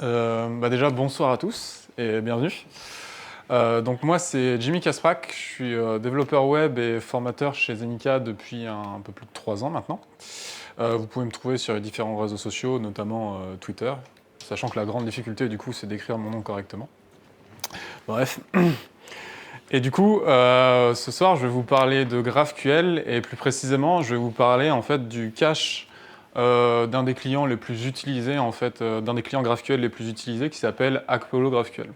Déjà, bonsoir à tous et bienvenue. Donc moi, c'est Jimmy Kasprak, je suis développeur web et formateur chez Zenica depuis un peu plus de 3 ans maintenant. Vous pouvez me trouver sur les différents réseaux sociaux, notamment Twitter, sachant que la grande difficulté, du coup, c'est d'écrire mon nom correctement. Bref. Et du coup, ce soir, je vais vous parler de GraphQL et plus précisément, je vais vous parler en fait du cache d'un des clients les plus utilisés, en fait, d'un des clients GraphQL les plus utilisés qui s'appelle Apollo GraphQL.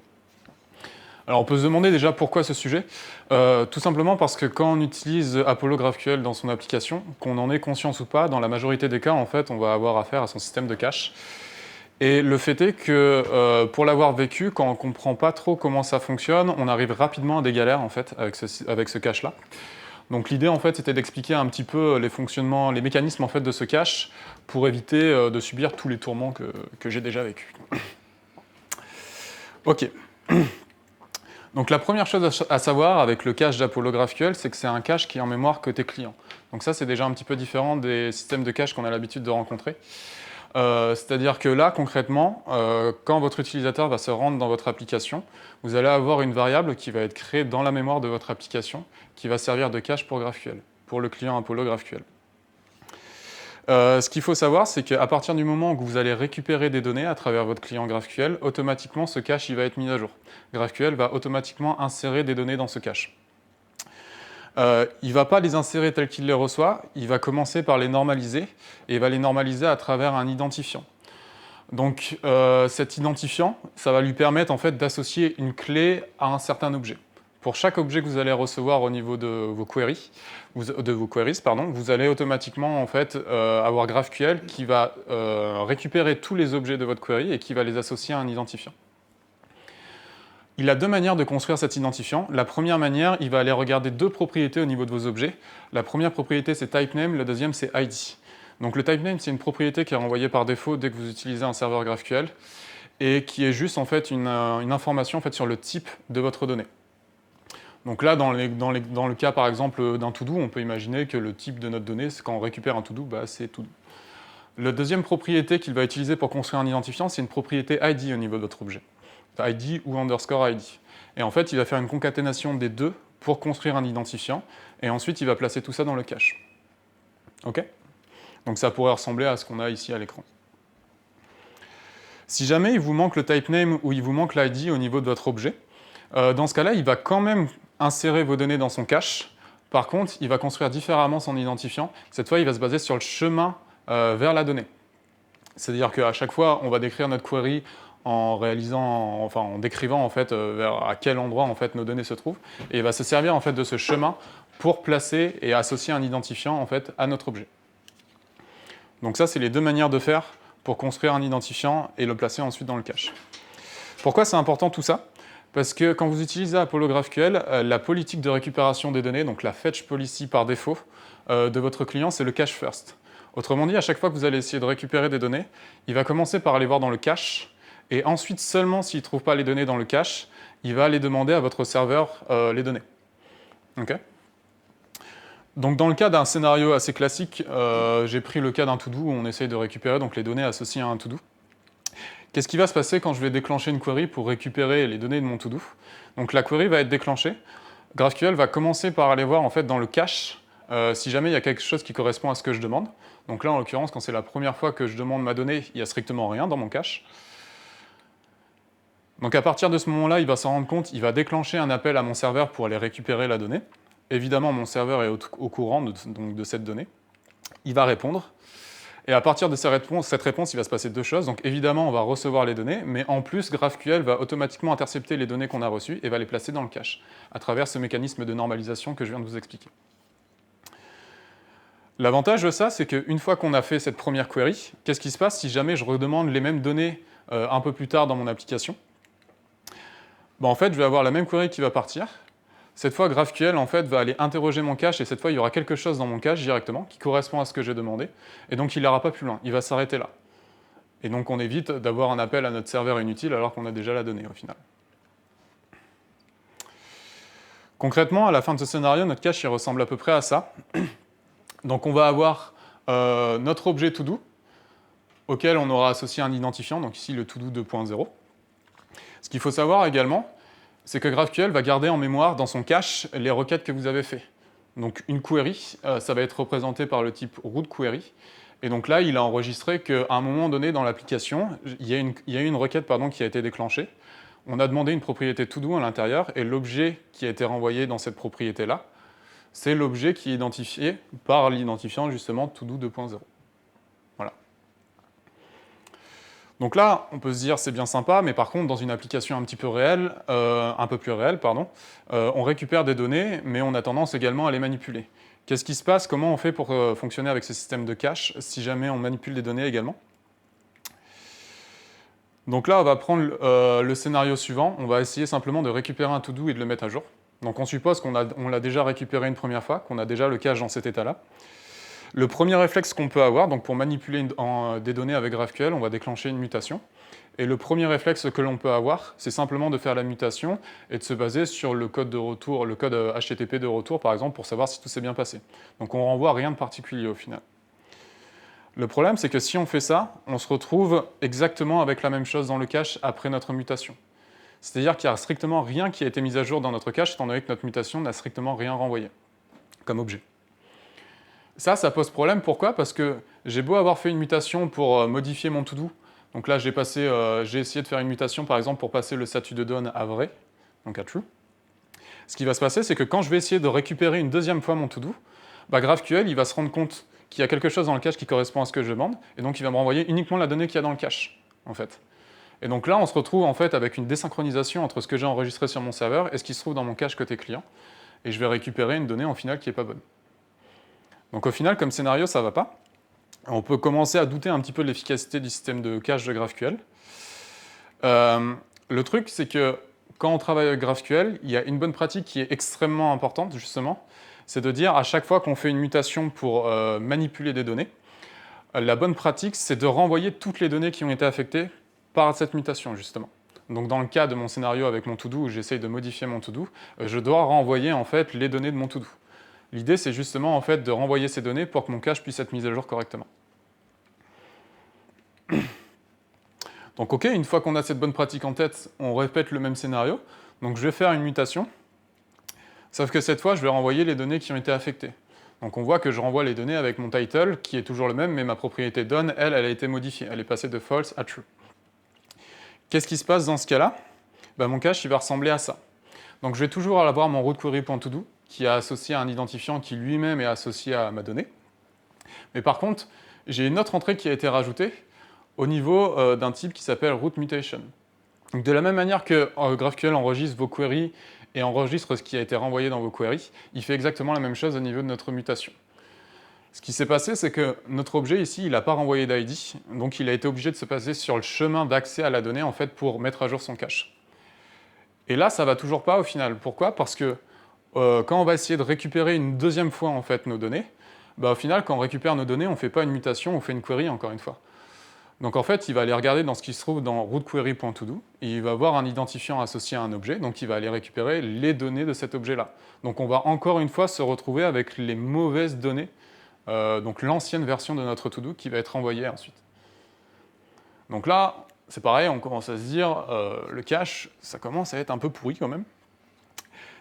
Alors on peut se demander déjà pourquoi ce sujet. Tout simplement parce que quand on utilise Apollo GraphQL dans son application, qu'on en ait conscience ou pas, dans la majorité des cas, en fait, on va avoir affaire à son système de cache. Et le fait est que pour l'avoir vécu, quand on ne comprend pas trop comment ça fonctionne, on arrive rapidement à des galères en fait avec ce cache-là. Donc l'idée en fait c'était d'expliquer un petit peu les fonctionnements, les mécanismes en fait de ce cache pour éviter de subir tous les tourments que j'ai déjà vécu. Ok. Donc la première chose à savoir avec le cache d'Apollo GraphQL, c'est que c'est un cache qui est en mémoire côté client. Donc ça c'est déjà un petit peu différent des systèmes de cache qu'on a l'habitude de rencontrer. C'est-à-dire que là, concrètement, quand votre utilisateur va se rendre dans votre application, vous allez avoir une variable qui va être créée dans la mémoire de votre application, qui va servir de cache pour GraphQL, pour le client Apollo GraphQL. Ce qu'il faut savoir, c'est qu'à partir du moment où vous allez récupérer des données à travers votre client GraphQL, automatiquement, ce cache il va être mis à jour. GraphQL va automatiquement insérer des données dans ce cache. Il ne va pas les insérer telles qu'il les reçoit, il va commencer par les normaliser, et il va les normaliser à travers un identifiant. Donc cet identifiant, ça va lui permettre en fait, d'associer une clé à un certain objet. Pour chaque objet que vous allez recevoir au niveau de vos queries, vous allez automatiquement en fait, avoir GraphQL qui va récupérer tous les objets de votre query et qui va les associer à un identifiant. Il a deux manières de construire cet identifiant. La première manière, il va aller regarder deux propriétés au niveau de vos objets. La première propriété, c'est typename, la deuxième, c'est ID. Donc le typename, c'est une propriété qui est renvoyée par défaut dès que vous utilisez un serveur GraphQL et qui est juste en fait une information en fait, sur le type de votre donnée. Donc là, dans le cas par exemple d'un to-do, on peut imaginer que le type de notre donnée, quand on récupère un to-do, c'est to-do. La deuxième propriété qu'il va utiliser pour construire un identifiant, c'est une propriété ID au niveau de votre objet. ID ou underscore ID. Et en fait, il va faire une concaténation des deux pour construire un identifiant, et ensuite il va placer tout ça dans le cache. Ok ? Donc ça pourrait ressembler à ce qu'on a ici à l'écran. Si jamais il vous manque le typename ou il vous manque l'ID au niveau de votre objet, dans ce cas-là, il va quand même insérer vos données dans son cache. Par contre, il va construire différemment son identifiant. Cette fois, il va se baser sur le chemin vers la donnée. C'est-à-dire qu'à chaque fois, on va décrire notre query en décrivant en fait, vers à quel endroit en fait, nos données se trouvent, et il va se servir en fait, de ce chemin pour placer et associer un identifiant en fait, à notre objet. Donc ça, c'est les deux manières de faire pour construire un identifiant et le placer ensuite dans le cache. Pourquoi c'est important tout ça ? Parce que quand vous utilisez Apollo GraphQL, la politique de récupération des données, donc la fetch policy par défaut de votre client, c'est le cache first. Autrement dit, à chaque fois que vous allez essayer de récupérer des données, il va commencer par aller voir dans le cache, et ensuite seulement s'il ne trouve pas les données dans le cache, il va aller demander à votre serveur les données. Okay ? Donc dans le cas d'un scénario assez classique, j'ai pris le cas d'un to-do où on essaye de récupérer donc, les données associées à un to-do. Qu'est-ce qui va se passer quand je vais déclencher une query pour récupérer les données de mon to-do ? Donc la query va être déclenchée, GraphQL va commencer par aller voir en fait, dans le cache si jamais il y a quelque chose qui correspond à ce que je demande. Donc là, en l'occurrence, quand c'est la première fois que je demande ma donnée, il n'y a strictement rien dans mon cache. Donc à partir de ce moment-là, il va s'en rendre compte, il va déclencher un appel à mon serveur pour aller récupérer la donnée. Évidemment, mon serveur est au courant de cette donnée. Il va répondre. Et à partir de cette réponse, il va se passer deux choses. Donc évidemment, on va recevoir les données, mais en plus, GraphQL va automatiquement intercepter les données qu'on a reçues et va les placer dans le cache, à travers ce mécanisme de normalisation que je viens de vous expliquer. L'avantage de ça, c'est qu'une fois qu'on a fait cette première query, qu'est-ce qui se passe si jamais je redemande les mêmes données un peu plus tard dans mon application ? En fait, je vais avoir la même query qui va partir. Cette fois, GraphQL en fait, va aller interroger mon cache, et cette fois, il y aura quelque chose dans mon cache directement qui correspond à ce que j'ai demandé, et donc il n'ira pas plus loin, il va s'arrêter là. Et donc on évite d'avoir un appel à notre serveur inutile alors qu'on a déjà la donnée au final. Concrètement, à la fin de ce scénario, notre cache il ressemble à peu près à ça. Donc on va avoir notre objet to-do. auquel on aura associé un identifiant, donc ici le todo 2.0. Ce qu'il faut savoir également, c'est que GraphQL va garder en mémoire dans son cache les requêtes que vous avez faites. Donc une query, ça va être représenté par le type root query. Et donc là, il a enregistré qu'à un moment donné dans l'application, il y a eu une requête qui a été déclenchée. On a demandé une propriété todo à l'intérieur, et l'objet qui a été renvoyé dans cette propriété-là, c'est l'objet qui est identifié par l'identifiant justement todo 2.0. Voilà. Donc là, on peut se dire c'est bien sympa, mais par contre, dans une application un petit peu réelle, un peu plus réelle, pardon, on récupère des données, mais on a tendance également à les manipuler. Qu'est-ce qui se passe? Comment on fait pour fonctionner avec ce système de cache si jamais on manipule des données également? Donc là, on va prendre le scénario suivant. On va essayer simplement de récupérer un to-do et de le mettre à jour. Donc on suppose qu'on l'a déjà récupéré une première fois, qu'on a déjà le cache dans cet état-là. Le premier réflexe qu'on peut avoir, donc pour manipuler des données avec GraphQL, on va déclencher une mutation. Et le premier réflexe que l'on peut avoir, c'est simplement de faire la mutation et de se baser sur le code de retour, le code HTTP de retour par exemple, pour savoir si tout s'est bien passé. Donc on renvoie rien de particulier au final. Le problème, c'est que si on fait ça, on se retrouve exactement avec la même chose dans le cache après notre mutation. C'est-à-dire qu'il n'y a strictement rien qui a été mis à jour dans notre cache, étant donné que notre mutation n'a strictement rien renvoyé comme objet. Ça pose problème. Pourquoi? Parce que j'ai beau avoir fait une mutation pour modifier mon to-do. Donc là, j'ai essayé de faire une mutation, par exemple, pour passer le statut de done à vrai, donc à true. Ce qui va se passer, c'est que quand je vais essayer de récupérer une deuxième fois mon to-do, GraphQL, il va se rendre compte qu'il y a quelque chose dans le cache qui correspond à ce que je demande, et donc il va me renvoyer uniquement la donnée qu'il y a dans le cache, en fait. Et donc là, on se retrouve en fait avec une désynchronisation entre ce que j'ai enregistré sur mon serveur et ce qui se trouve dans mon cache côté client, et je vais récupérer une donnée en final qui n'est pas bonne. Donc au final, comme scénario, ça ne va pas. On peut commencer à douter un petit peu de l'efficacité du système de cache de GraphQL. Le truc, c'est que quand on travaille avec GraphQL, il y a une bonne pratique qui est extrêmement importante, justement, c'est de dire à chaque fois qu'on fait une mutation pour manipuler des données, la bonne pratique, c'est de renvoyer toutes les données qui ont été affectées par cette mutation, justement. Donc dans le cas de mon scénario avec mon to-do, où j'essaye de modifier mon to-do, je dois renvoyer en fait les données de mon to-do. L'idée, c'est justement en fait de renvoyer ces données pour que mon cache puisse être mis à jour correctement. Donc ok, une fois qu'on a cette bonne pratique en tête, on répète le même scénario. Donc je vais faire une mutation, sauf que cette fois, je vais renvoyer les données qui ont été affectées. Donc on voit que je renvoie les données avec mon title, qui est toujours le même, mais ma propriété done, elle a été modifiée. Elle est passée de false à true. Qu'est-ce qui se passe dans ce cas-là? Mon cache, il va ressembler à ça. Donc je vais toujours avoir mon root query.todo, qui est associé à un identifiant qui lui-même est associé à ma donnée. Mais par contre, j'ai une autre entrée qui a été rajoutée au niveau d'un type qui s'appelle root mutation. Donc de la même manière que GraphQL enregistre vos queries et enregistre ce qui a été renvoyé dans vos queries, il fait exactement la même chose au niveau de notre mutation. Ce qui s'est passé, c'est que notre objet ici, il n'a pas renvoyé d'ID, donc il a été obligé de se passer sur le chemin d'accès à la donnée en fait, pour mettre à jour son cache. Et là, ça ne va toujours pas au final. Pourquoi? Parce que quand on va essayer de récupérer une deuxième fois en fait, nos données, au final, quand on récupère nos données, on ne fait pas une mutation, on fait une query encore une fois. Donc en fait, il va aller regarder dans ce qui se trouve dans rootQuery.todo, et il va voir un identifiant associé à un objet, donc il va aller récupérer les données de cet objet-là. Donc on va encore une fois se retrouver avec les mauvaises données, donc l'ancienne version de notre to-do qui va être envoyée ensuite. Donc là, c'est pareil, on commence à se dire, le cache, ça commence à être un peu pourri quand même.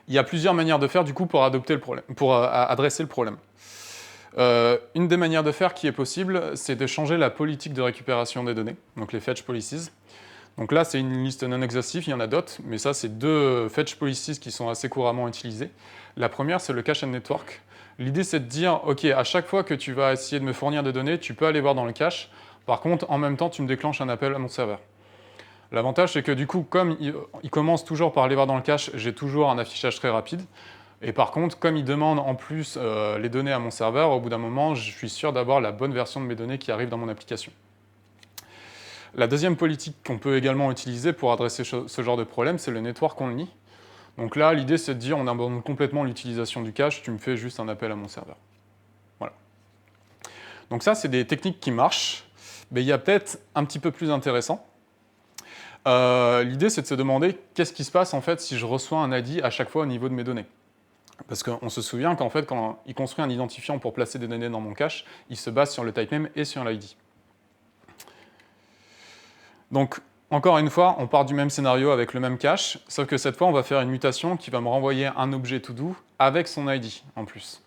Il y a plusieurs manières de faire du coup pour adresser le problème. Une des manières de faire qui est possible, c'est de changer la politique de récupération des données, donc les fetch policies. Donc là, c'est une liste non exhaustive, il y en a d'autres, mais ça, c'est deux fetch policies qui sont assez couramment utilisées. La première, c'est le cache and network. L'idée, c'est de dire, OK, à chaque fois que tu vas essayer de me fournir des données, tu peux aller voir dans le cache. Par contre, en même temps, tu me déclenches un appel à mon serveur. L'avantage, c'est que du coup, comme il commence toujours par aller voir dans le cache, j'ai toujours un affichage très rapide. Et par contre, comme il demande en plus les données à mon serveur, au bout d'un moment, je suis sûr d'avoir la bonne version de mes données qui arrivent dans mon application. La deuxième politique qu'on peut également utiliser pour adresser ce genre de problème, c'est le network only. Donc là, l'idée, c'est de dire, on abandonne complètement l'utilisation du cache, tu me fais juste un appel à mon serveur. Voilà. Donc ça, c'est des techniques qui marchent, mais il y a peut-être un petit peu plus intéressant. L'idée, c'est de se demander qu'est-ce qui se passe en fait si je reçois un ID à chaque fois au niveau de mes données. Parce qu'on se souvient qu'en fait, quand il construit un identifiant pour placer des données dans mon cache, il se base sur le type name et sur l'ID. Donc, encore une fois, on part du même scénario avec le même cache, sauf que cette fois, on va faire une mutation qui va me renvoyer un objet to-do avec son ID en plus.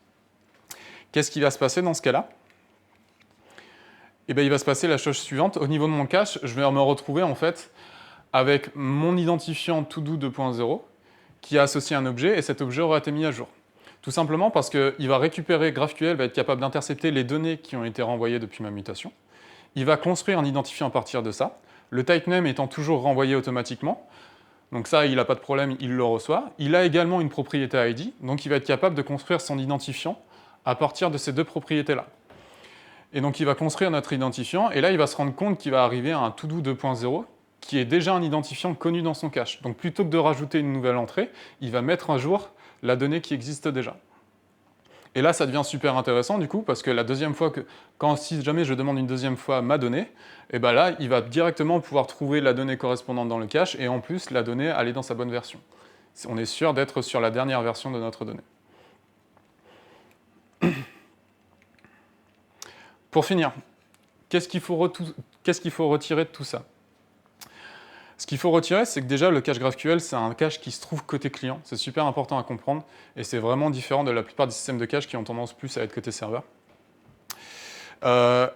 Qu'est-ce qui va se passer dans ce cas-là? Eh bien, il va se passer la chose suivante. Au niveau de mon cache, je vais me retrouver en fait avec mon identifiant to-do 2.0 qui a associé un objet, et cet objet aura été mis à jour. Tout simplement parce qu'il va récupérer, GraphQL va être capable d'intercepter les données qui ont été renvoyées depuis ma mutation. Il va construire un identifiant à partir de ça, le type name étant toujours renvoyé automatiquement. Donc ça, il n'a pas de problème, il le reçoit. Il a également une propriété ID, donc il va être capable de construire son identifiant à partir de ces deux propriétés-là. Et donc il va construire notre identifiant, et là il va se rendre compte qu'il va arriver à un to-do 2.0 qui est déjà un identifiant connu dans son cache. Donc plutôt que de rajouter une nouvelle entrée, il va mettre à jour la donnée qui existe déjà. Et là, ça devient super intéressant du coup, parce que la deuxième fois si jamais je demande une deuxième fois ma donnée, et ben là, il va directement pouvoir trouver la donnée correspondante dans le cache, et en plus, la donnée, elle est dans sa bonne version. On est sûr d'être sur la dernière version de notre donnée. Pour finir, qu'est-ce qu'il faut retirer de tout ça? Ce qu'il faut retirer, c'est que déjà, le cache GraphQL, c'est un cache qui se trouve côté client. C'est super important à comprendre, et c'est vraiment différent de la plupart des systèmes de cache qui ont tendance plus à être côté serveur.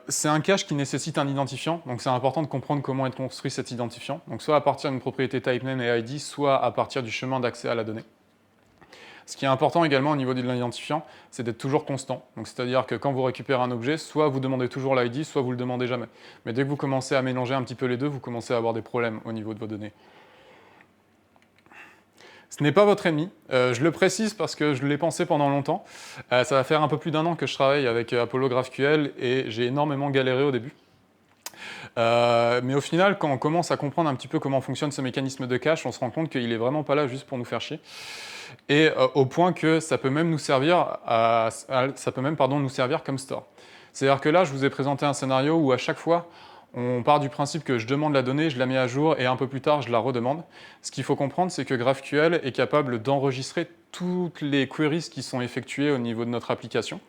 C'est un cache qui nécessite un identifiant, donc c'est important de comprendre comment est construit cet identifiant. Donc soit à partir d'une propriété typename et ID, soit à partir du chemin d'accès à la donnée. Ce qui est important également au niveau de l'identifiant, c'est d'être toujours constant. Donc c'est-à-dire que quand vous récupérez un objet, soit vous demandez toujours l'ID, soit vous le demandez jamais. Mais dès que vous commencez à mélanger un petit peu les deux, vous commencez à avoir des problèmes au niveau de vos données. Ce n'est pas votre ennemi, je le précise parce que je l'ai pensé pendant longtemps. Ça va faire un peu plus d'un an que je travaille avec Apollo GraphQL et j'ai énormément galéré au début. Mais au final, quand on commence à comprendre un petit peu comment fonctionne ce mécanisme de cache, on se rend compte qu'il est vraiment pas là juste pour nous faire chier. Et au point que ça peut même nous servir, nous servir comme store. C'est-à-dire que là, je vous ai présenté un scénario où à chaque fois, on part du principe que je demande la donnée, je la mets à jour, et un peu plus tard, je la redemande. Ce qu'il faut comprendre, c'est que GraphQL est capable d'enregistrer toutes les queries qui sont effectuées au niveau de notre application.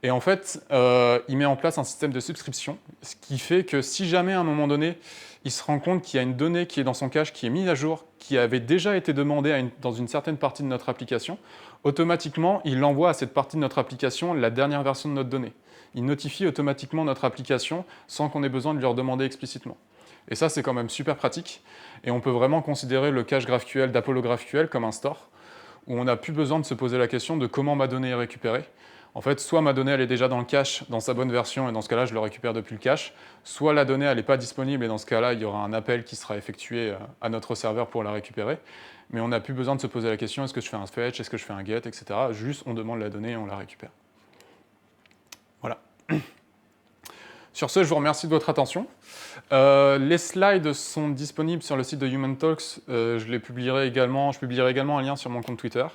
Et en fait, il met en place un système de subscription, ce qui fait que si jamais à un moment donné, il se rend compte qu'il y a une donnée qui est dans son cache, qui est mise à jour, qui avait déjà été demandée dans une certaine partie de notre application, automatiquement, il envoie à cette partie de notre application la dernière version de notre donnée. Il notifie automatiquement notre application sans qu'on ait besoin de lui redemander explicitement. Et ça, c'est quand même super pratique. Et on peut vraiment considérer le cache GraphQL d'Apollo GraphQL comme un store, où on n'a plus besoin de se poser la question de comment ma donnée est récupérée. En fait, soit ma donnée elle est déjà dans le cache, dans sa bonne version, et dans ce cas-là, je le récupère depuis le cache, soit la donnée elle n'est pas disponible, et dans ce cas-là, il y aura un appel qui sera effectué à notre serveur pour la récupérer. Mais on n'a plus besoin de se poser la question, est-ce que je fais un fetch, est-ce que je fais un get, etc. Juste, on demande la donnée et on la récupère. Voilà. Sur ce, je vous remercie de votre attention. Les slides sont disponibles sur le site de Human Talks. Je publierai également un lien sur mon compte Twitter.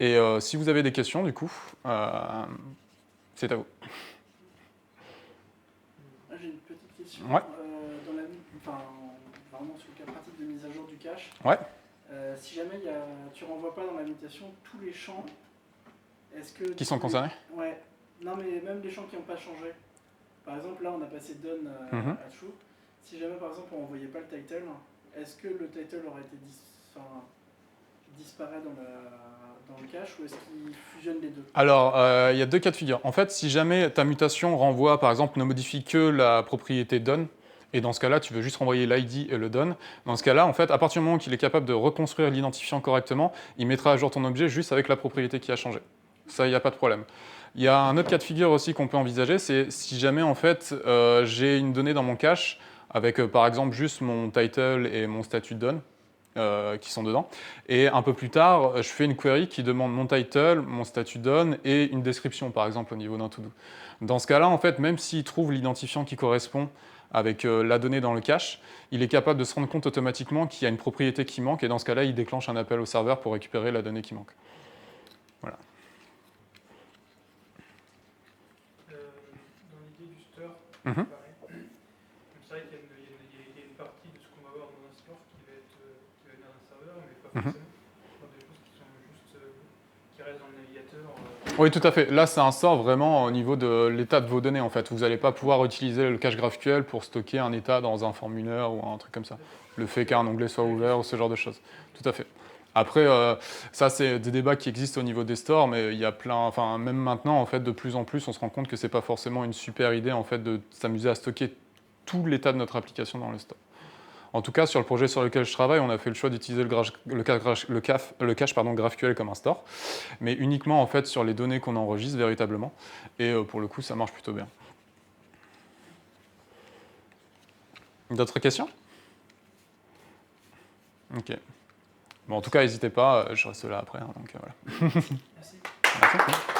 Et si vous avez des questions, du coup, c'est à vous. J'ai une petite question. Ouais. Vraiment sur le cas pratique de mise à jour du cache. Ouais. Si jamais tu renvoies pas dans la mutation tous les champs, est-ce que... Qui sont concernés? Ouais. Non, mais même les champs qui n'ont pas changé. Par exemple, là, on a passé done à true. Si jamais, par exemple, on n'envoyait pas le title, est-ce que le title aurait été disparaît dans le cache, ou est-ce qu'il fusionne les deux? Alors, il y a deux cas de figure. En fait, si jamais ta mutation renvoie, par exemple, ne modifie que la propriété done, et dans ce cas-là, tu veux juste renvoyer l'ID et le done, dans ce cas-là, en fait, à partir du moment qu'il est capable de reconstruire l'identifiant correctement, il mettra à jour ton objet juste avec la propriété qui a changé. Ça, il n'y a pas de problème. Il y a un autre cas de figure aussi qu'on peut envisager, c'est si jamais, en fait, j'ai une donnée dans mon cache, avec, par exemple, juste mon title et mon statut done, qui sont dedans. Et un peu plus tard, je fais une query qui demande mon title, mon statut done et une description, par exemple, au niveau d'un to-do. Dans ce cas-là, en fait, même s'il trouve l'identifiant qui correspond avec la donnée dans le cache, il est capable de se rendre compte automatiquement qu'il y a une propriété qui manque, et dans ce cas-là, il déclenche un appel au serveur pour récupérer la donnée qui manque. Voilà. Dans l'idée du store, Mm-hmm. c'est vrai qu'il y a une partie de ce qu'on va voir dans un store qui va être dans un serveur, mais pas Mm-hmm. forcément. Des choses qui sont juste qui restent dans le navigateur. Oui, tout à fait. Là, c'est un store vraiment au niveau de l'état de vos données, en fait. Vous n'allez pas pouvoir utiliser le cache GraphQL pour stocker un état dans un formulaire ou un truc comme ça. Le fait qu'un onglet soit ouvert ou ce genre de choses. Tout à fait. Après, ça, c'est des débats qui existent au niveau des stores, mais il y a plein... Enfin, même maintenant, en fait, de plus en plus, on se rend compte que c'est pas forcément une super idée, en fait, de s'amuser à stocker tout l'état de notre application dans le store. En tout cas, sur le projet sur lequel je travaille, on a fait le choix d'utiliser le cache GraphQL comme un store, mais uniquement en fait sur les données qu'on enregistre véritablement. Et pour le coup, ça marche plutôt bien. D'autres questions? Ok. Bon, en tout cas, n'hésitez pas, je reste là après. Hein, donc, voilà. Merci. Merci.